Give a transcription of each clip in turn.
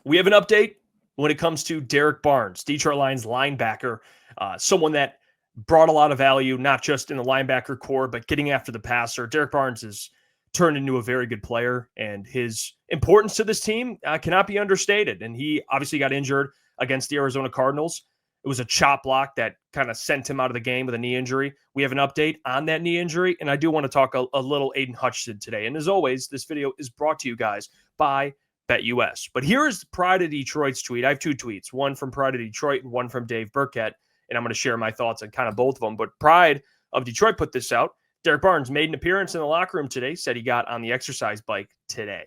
We have an update when it comes to Derrick Barnes, Detroit Lions linebacker, someone that brought a lot of value, not just in the linebacker core, but getting after the passer. Derrick Barnes has turned into a very good player, and his importance to this team cannot be understated. And he obviously got injured against the Arizona Cardinals. It was a chop block that kind of sent him out of the game with a knee injury. We have an update on that knee injury, and I do want to talk a little Aidan Hutchinson today. And as always, this video is brought to you guys by BetUS. But here is Pride of Detroit's tweet. I have two tweets, one from Pride of Detroit and one from Dave Burkett, and I'm going to share my thoughts on kind of both of them. But Pride of Detroit put this out. Derrick Barnes made an appearance in the locker room today, said he got on the exercise bike today.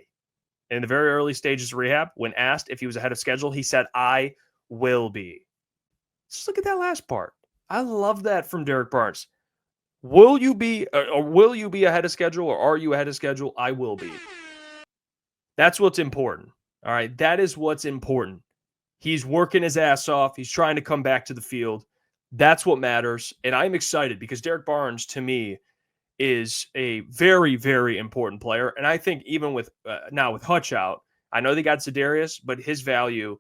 In the very early stages of rehab, when asked if he was ahead of schedule, he said, "I will be." Just look at that last part. I love that from Derrick Barnes. Will you be ahead of schedule, or are you ahead of schedule? I will be. That's what's important. All right. That is what's important. He's working his ass off. He's trying to come back to the field. That's what matters. And I'm excited because Derrick Barnes, to me, is a very, very important player. And I think even with now with Hutch out, I know they got Za'Darius, but his value,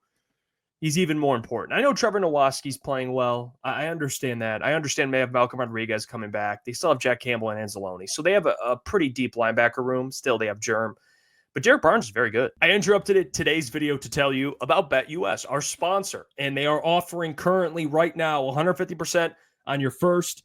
he's even more important. I know Trevor Nowaski's playing well. I understand that. I understand they have Malcolm Rodriguez coming back. They still have Jack Campbell and Anzalone. So they have a pretty deep linebacker room. Still, they have Germ. But Derrick Barnes is very good. I interrupted today's video to tell you about BetUS, our sponsor. And they are offering currently right now 150% on your first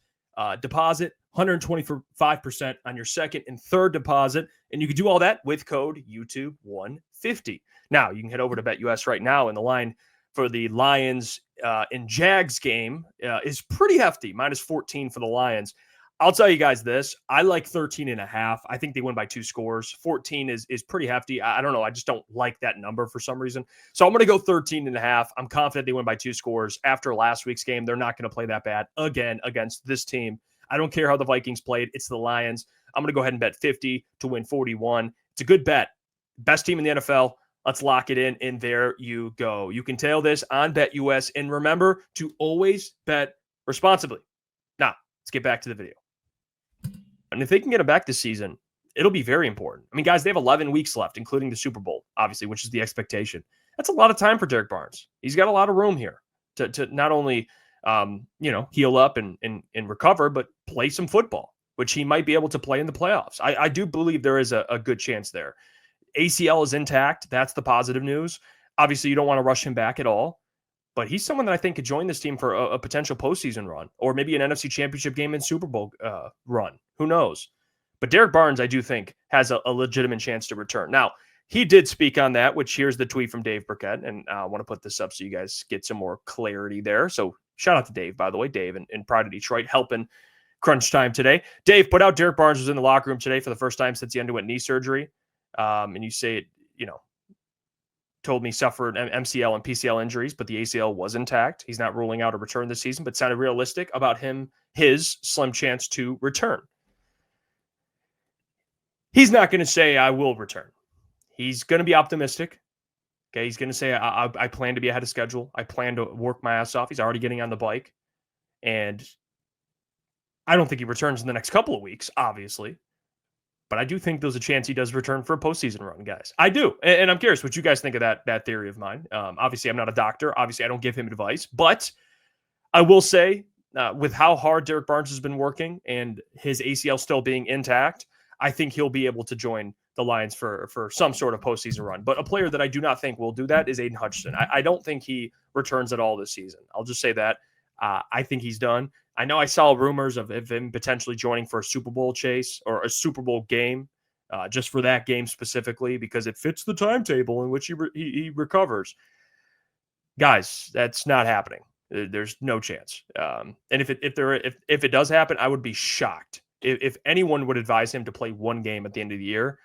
deposit, 125% on your second and third deposit. And you can do all that with code YouTube150. Now, you can head over to BetUS right now, and the line for the Lions and Jags game is pretty hefty, -14 for the Lions. I'll tell you guys this. I like 13.5. I think they win by 2 scores. 14 is pretty hefty. I don't know. I just don't like that number for some reason. So I'm going to go 13.5. I'm confident they win by 2 scores. After last week's game, they're not going to play that bad again against this team. I don't care how the Vikings played. It's the Lions. I'm going to go ahead and bet 50 to win 41. It's a good bet. Best team in the NFL. Let's lock it in, and there you go. You can tail this on BetUS, and remember to always bet responsibly. Now, let's get back to the video. And if they can get him back this season, it'll be very important. I mean, guys, they have 11 weeks left, including the Super Bowl, obviously, which is the expectation. That's a lot of time for Derrick Barnes. He's got a lot of room here to not only, heal up and recover, but play some football, which he might be able to play in the playoffs. I do believe there is a good chance there. ACL is intact. That's the positive news. Obviously, you don't want to rush him back at all. But he's someone that I think could join this team for a potential postseason run, or maybe an NFC Championship game and Super Bowl run. Who knows? But Derrick Barnes, I do think, has a legitimate chance to return. Now, he did speak on that, which here's the tweet from Dave Burkett, and I want to put this up so you guys get some more clarity there. So shout out to Dave, by the way, Dave and Pride of Detroit helping crunch time today. Dave put out Derrick Barnes was in the locker room today for the first time since he underwent knee surgery. And you say it, told me suffered MCL and PCL injuries, but the ACL was intact. He's not ruling out a return this season, but sounded realistic about his slim chance to return. He's not going to say, "I will return." He's going to be optimistic. Okay. He's going to say, I plan to be ahead of schedule. I plan to work my ass off. He's already getting on the bike. And I don't think he returns in the next couple of weeks, obviously. But I do think there's a chance he does return for a postseason run, guys. I do. And I'm curious what you guys think of that theory of mine. Obviously, I'm not a doctor. Obviously, I don't give him advice. But I will say, with how hard Derrick Barnes has been working and his ACL still being intact, I think he'll be able to join the Lions for some sort of postseason run. But a player that I do not think will do that is Aidan Hutchinson. I don't think he returns at all this season. I'll just say that. I think he's done. I know I saw rumors of him potentially joining for a Super Bowl chase or a Super Bowl game, just for that game specifically, because it fits the timetable in which he recovers. Guys, that's not happening. There's no chance. And if it does happen, I would be shocked. If anyone would advise him to play one game at the end of the year,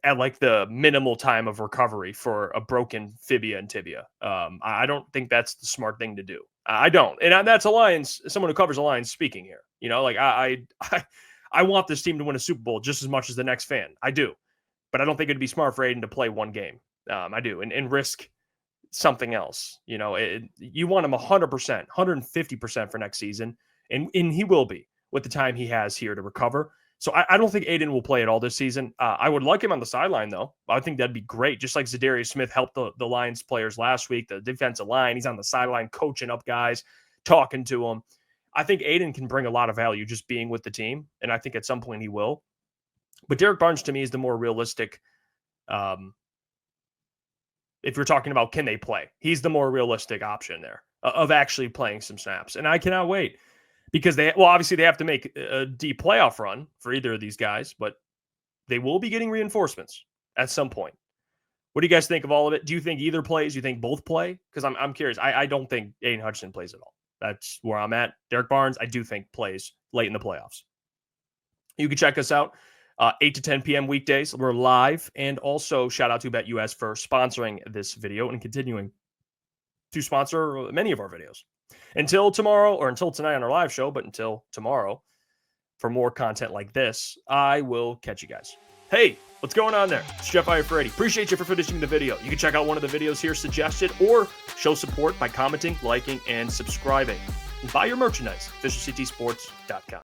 at like the minimal time of recovery for a broken fibia and tibia. I don't think that's the smart thing to do. I don't. And that's someone who covers the Lions speaking here. I want this team to win a Super Bowl just as much as the next fan. I do. But I don't think it'd be smart for Aidan to play one game. I do. And risk something else. You want him 100%, 150% for next season. And he will be with the time he has here to recover. So I don't think Aidan will play at all this season. I would like him on the sideline, though. I think that'd be great. Just like Zadarius Smith helped the Lions players last week, the defensive line. He's on the sideline coaching up guys, talking to them. I think Aidan can bring a lot of value just being with the team, and I think at some point he will. But Derrick Barnes, to me, is the more realistic. If you're talking about can they play, he's the more realistic option there of actually playing some snaps. And I cannot wait. Because obviously they have to make a deep playoff run for either of these guys, but they will be getting reinforcements at some point. What do you guys think of all of it? Do you think either plays? Do you think both play? Because I'm curious. I don't think Aidan Hutchinson plays at all. That's where I'm at. Derrick Barnes, I do think plays late in the playoffs. You can check us out 8 to 10 p.m. weekdays. We're live. And also shout out to BetUS for sponsoring this video and continuing to sponsor many of our videos. Until tomorrow, or until tonight on our live show, but until tomorrow for more content like this, I will catch you guys. Hey, what's going on there? It's Jeff Iafrate. Appreciate you for finishing the video. You can check out one of the videos here suggested or show support by commenting, liking, and subscribing. And buy your merchandise, officialctsports.com.